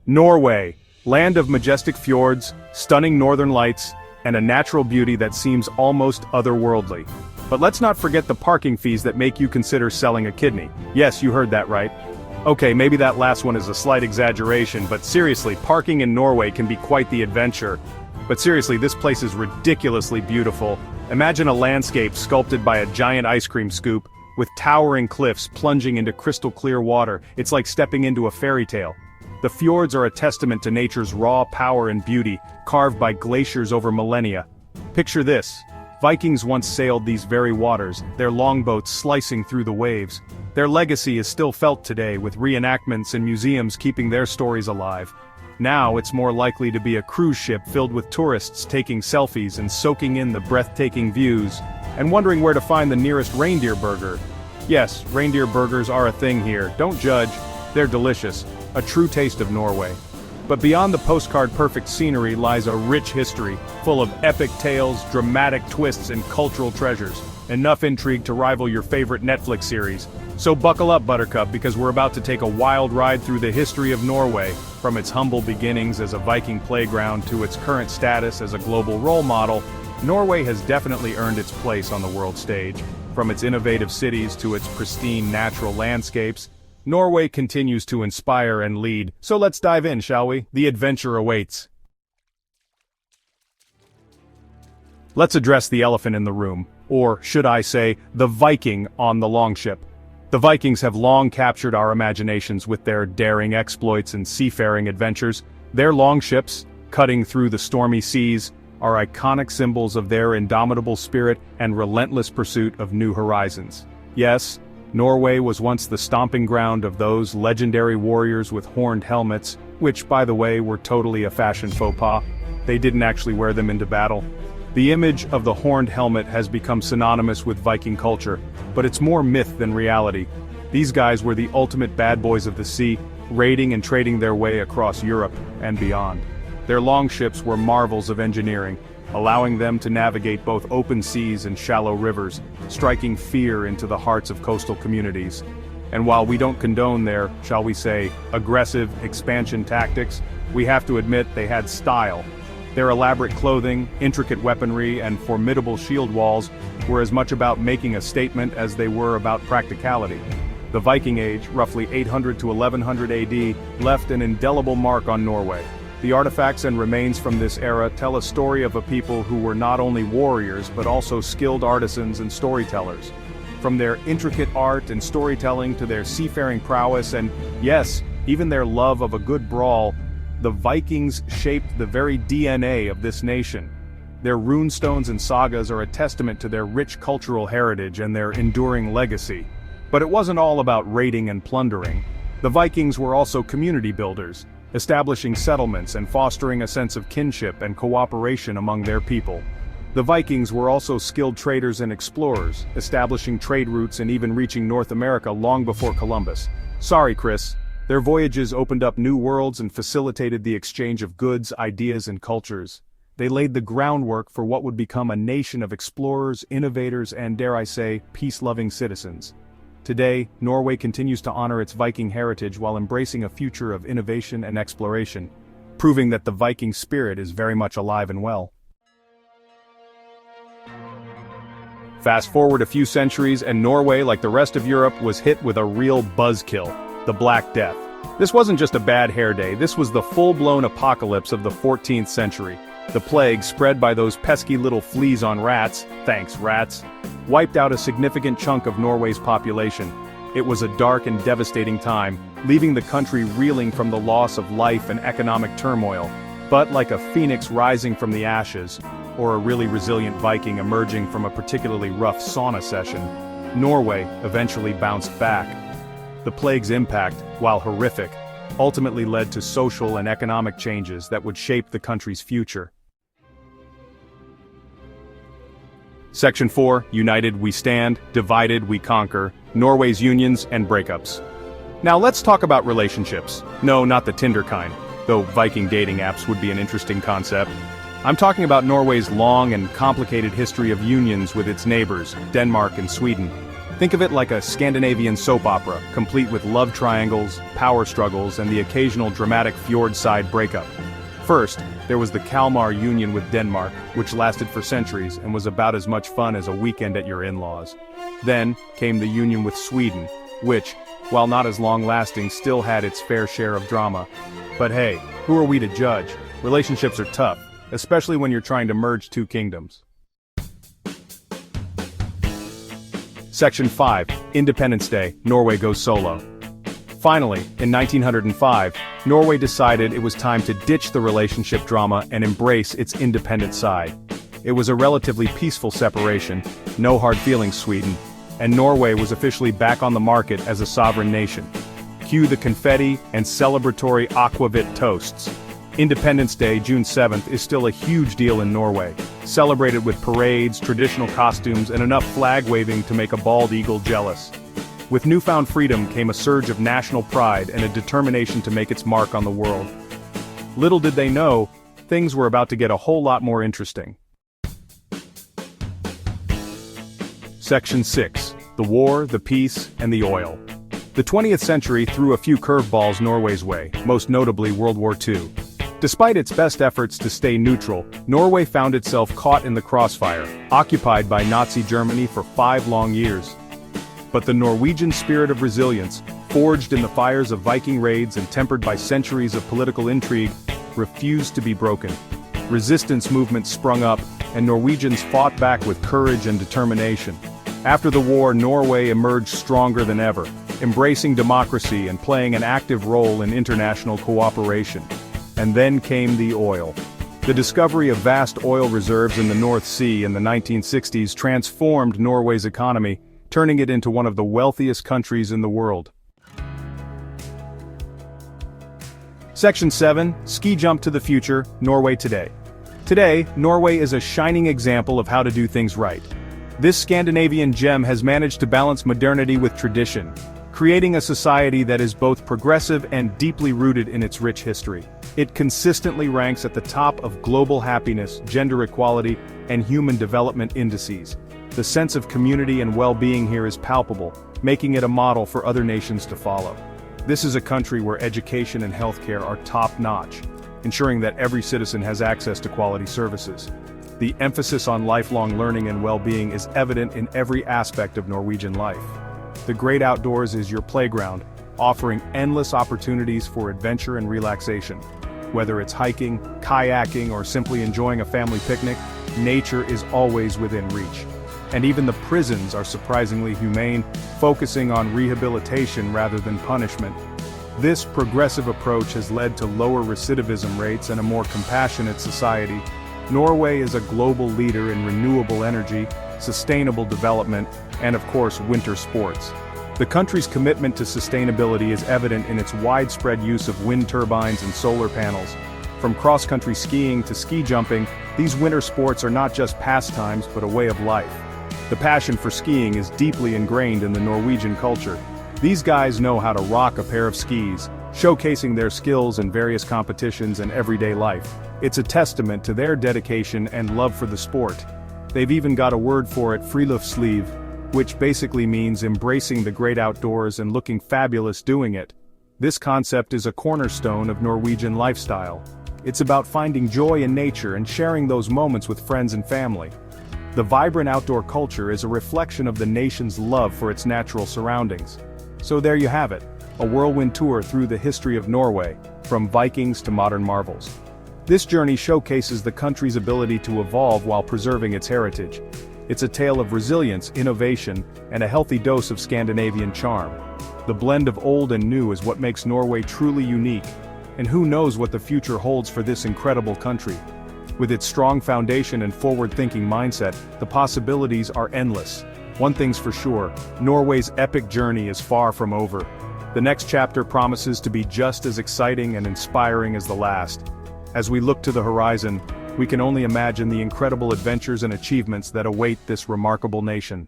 Norway, land of majestic fjords, stunning northern lights, and a natural beauty that seems almost otherworldly. But let's not forget the parking fees that make you consider selling a kidney. Yes, you heard that right. Okay, maybe that last one is a slight exaggeration, but seriously, parking in Norway can be quite the adventure. But seriously, this place is ridiculously beautiful. Imagine a landscape sculpted by a giant ice cream scoop, with towering cliffs plunging into crystal clear water. It's like stepping into a fairy tale. The fjords are a testament to nature's raw power and beauty, carved by glaciers over millennia. Picture this. Vikings once sailed these very waters, their longboats slicing through the waves. Their legacy is still felt today, with reenactments and museums keeping their stories alive. Now it's more likely to be a cruise ship filled with tourists taking selfies and soaking in the breathtaking views, and wondering where to find the nearest reindeer burger. Yes, reindeer burgers are a thing here, don't judge, they're delicious, a true taste of Norway. But beyond the postcard-perfect scenery lies a rich history, full of epic tales, dramatic twists, and cultural treasures. Enough intrigue to rival your favorite Netflix series. So buckle up, Buttercup, because we're about to take a wild ride through the history of Norway, from its humble beginnings as a Viking playground to its current status as a global role model. Norway has definitely earned its place on the world stage. From its innovative cities to its pristine natural landscapes, Norway continues to inspire and lead. So let's dive in, shall we? The adventure awaits. Let's address the elephant in the room, or should I say, the Viking on the longship. The Vikings have long captured our imaginations with their daring exploits and seafaring adventures. Their longships, cutting through the stormy seas, are iconic symbols of their indomitable spirit and relentless pursuit of new horizons. Yes, Norway was once the stomping ground of those legendary warriors with horned helmets, which, by the way, were totally a fashion faux pas. They didn't actually wear them into battle. The image of the horned helmet has become synonymous with Viking culture, but it's more myth than reality. These guys were the ultimate bad boys of the sea, raiding and trading their way across Europe and beyond. Their longships were marvels of engineering, allowing them to navigate both open seas and shallow rivers, striking fear into the hearts of coastal communities. And while we don't condone their, shall we say, aggressive expansion tactics, we have to admit they had style. Their elaborate clothing, intricate weaponry, and formidable shield walls were as much about making a statement as they were about practicality. The Viking Age, roughly 800 to 1100 AD, left an indelible mark on Norway. The artifacts and remains from this era tell a story of a people who were not only warriors but also skilled artisans and storytellers. From their intricate art and storytelling to their seafaring prowess and, yes, even their love of a good brawl, the Vikings shaped the very DNA of this nation. Their runestones and sagas are a testament to their rich cultural heritage and their enduring legacy. But it wasn't all about raiding and plundering. The Vikings were also community builders, establishing settlements and fostering a sense of kinship and cooperation among their people. The Vikings were also skilled traders and explorers, establishing trade routes and even reaching North America long before Columbus. Sorry, Chris. Their voyages opened up new worlds and facilitated the exchange of goods, ideas, and cultures. They laid the groundwork for what would become a nation of explorers, innovators, and, dare I say, peace-loving citizens. Today, Norway continues to honor its Viking heritage while embracing a future of innovation and exploration, proving that the Viking spirit is very much alive and well. Fast forward a few centuries and Norway, like the rest of Europe, was hit with a real buzzkill, the Black Death. This wasn't just a bad hair day, this was the full-blown apocalypse of the 14th century. The plague, spread by those pesky little fleas on rats, thanks rats, wiped out a significant chunk of Norway's population. It was a dark and devastating time, leaving the country reeling from the loss of life and economic turmoil. But like a phoenix rising from the ashes, or a really resilient Viking emerging from a particularly rough sauna session, Norway eventually bounced back. The plague's impact, while horrific, ultimately led to social and economic changes that would shape the country's future. Section 4, United we stand, divided we conquer, Norway's unions and breakups. Now let's talk about relationships. No, not the Tinder kind, though Viking dating apps would be an interesting concept. I'm talking about Norway's long and complicated history of unions with its neighbors, Denmark and Sweden. Think of it like a Scandinavian soap opera, complete with love triangles, power struggles, and the occasional dramatic fjord-side breakup. First, there was the Kalmar Union with Denmark, which lasted for centuries and was about as much fun as a weekend at your in-laws. Then came the union with Sweden, which, while not as long-lasting, still had its fair share of drama. But hey, who are we to judge? Relationships are tough, especially when you're trying to merge two kingdoms. Section 5, Independence Day, Norway goes solo. Finally, in 1905, Norway decided it was time to ditch the relationship drama and embrace its independent side. It was a relatively peaceful separation, no hard feelings Sweden, and Norway was officially back on the market as a sovereign nation. Cue the confetti and celebratory aquavit toasts. Independence Day, June 7th, is still a huge deal in Norway, celebrated with parades, traditional costumes, and enough flag-waving to make a bald eagle jealous. With newfound freedom came a surge of national pride and a determination to make its mark on the world. Little did they know, things were about to get a whole lot more interesting. Section 6, the war, the peace, and the oil. The 20th century threw a few curveballs Norway's way, most notably World War II. Despite its best efforts to stay neutral, Norway found itself caught in the crossfire, occupied by Nazi Germany for 5 long years. But the Norwegian spirit of resilience, forged in the fires of Viking raids and tempered by centuries of political intrigue, refused to be broken. Resistance movements sprung up, and Norwegians fought back with courage and determination. After the war, Norway emerged stronger than ever, embracing democracy and playing an active role in international cooperation. And then came the oil. The discovery of vast oil reserves in the North Sea in the 1960s transformed Norway's economy, turning it into one of the wealthiest countries in the world. Section 7, Ski Jump to the Future, Norway Today. Today, Norway is a shining example of how to do things right. This Scandinavian gem has managed to balance modernity with tradition, creating a society that is both progressive and deeply rooted in its rich history. It consistently ranks at the top of global happiness, gender equality, and human development indices. The sense of community and well-being here is palpable, making it a model for other nations to follow. This is a country where education and healthcare are top-notch, ensuring that every citizen has access to quality services. The emphasis on lifelong learning and well-being is evident in every aspect of Norwegian life. The great outdoors is your playground, offering endless opportunities for adventure and relaxation. Whether it's hiking, kayaking, or simply enjoying a family picnic, nature is always within reach. And even the prisons are surprisingly humane, focusing on rehabilitation rather than punishment. This progressive approach has led to lower recidivism rates and a more compassionate society. Norway is a global leader in renewable energy, sustainable development, and of course winter sports. The country's commitment to sustainability is evident in its widespread use of wind turbines and solar panels. From cross-country skiing to ski jumping, these winter sports are not just pastimes but a way of life. The passion for skiing is deeply ingrained in the Norwegian culture. These guys know how to rock a pair of skis, showcasing their skills in various competitions and everyday life. It's a testament to their dedication and love for the sport. They've even got a word for it, friluftsliv, which basically means embracing the great outdoors and looking fabulous doing it. This concept is a cornerstone of Norwegian lifestyle. It's about finding joy in nature and sharing those moments with friends and family. The vibrant outdoor culture is a reflection of the nation's love for its natural surroundings. So there you have it, a whirlwind tour through the history of Norway, from Vikings to modern marvels. This journey showcases the country's ability to evolve while preserving its heritage. It's a tale of resilience, innovation, and a healthy dose of Scandinavian charm. The blend of old and new is what makes Norway truly unique, and who knows what the future holds for this incredible country. With its strong foundation and forward-thinking mindset, the possibilities are endless. One thing's for sure, Norway's epic journey is far from over. The next chapter promises to be just as exciting and inspiring as the last. As we look to the horizon, we can only imagine the incredible adventures and achievements that await this remarkable nation.